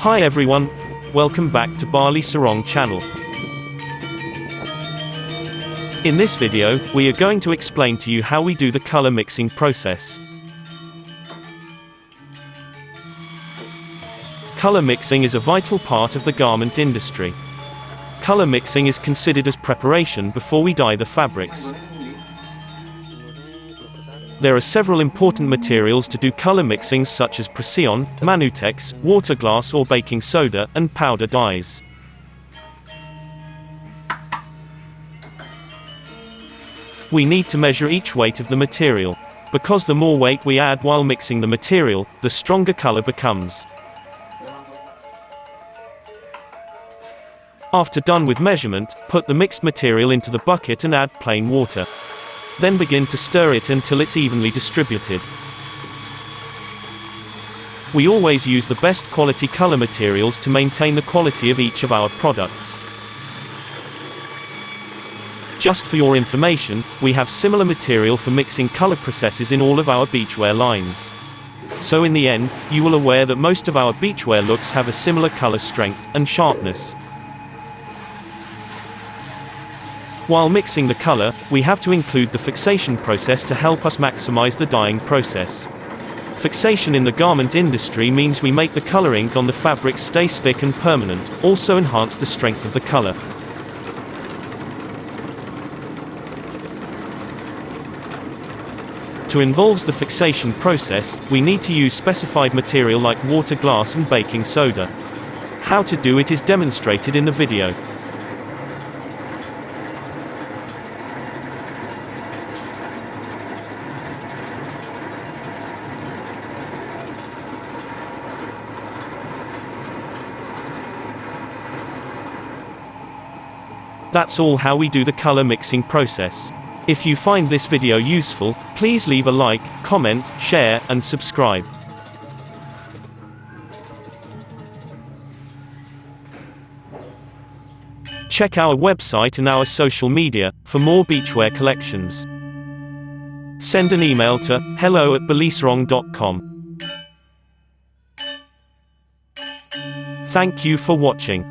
Hi everyone, welcome back to Bali Sarong channel. In this video, we are going to explain to you how we do the color mixing process. Color mixing is a vital part of the garment industry. Color mixing is considered as preparation before we dye the fabrics. There are several important materials to do color mixing such as rayon, manutex, water glass or baking soda, and powder dyes. We need to measure each weight of the material, because the more weight we add while mixing the material, the stronger color becomes. After done with measurement, put the mixed material into the bucket and add plain water. Then begin to stir it until it's evenly distributed. We always use the best quality color materials to maintain the quality of each of our products. Just for your information, we have similar material for mixing color processes in all of our beachwear lines. So in the end, you will aware that most of our beachwear looks have a similar color strength and sharpness. While mixing the color, we have to include the fixation process to help us maximize the dyeing process. Fixation in the garment industry means we make the color ink on the fabric stay stick and permanent, also enhance the strength of the color. To involves the fixation process, we need to use specified material like water glass and baking soda. How to do it is demonstrated in the video. That's all how we do the color mixing process. If you find this video useful, please leave a like, comment, share, and subscribe. Check our website and our social media for more beachwear collections. Send an email to hello@balisarong.com. Thank you for watching.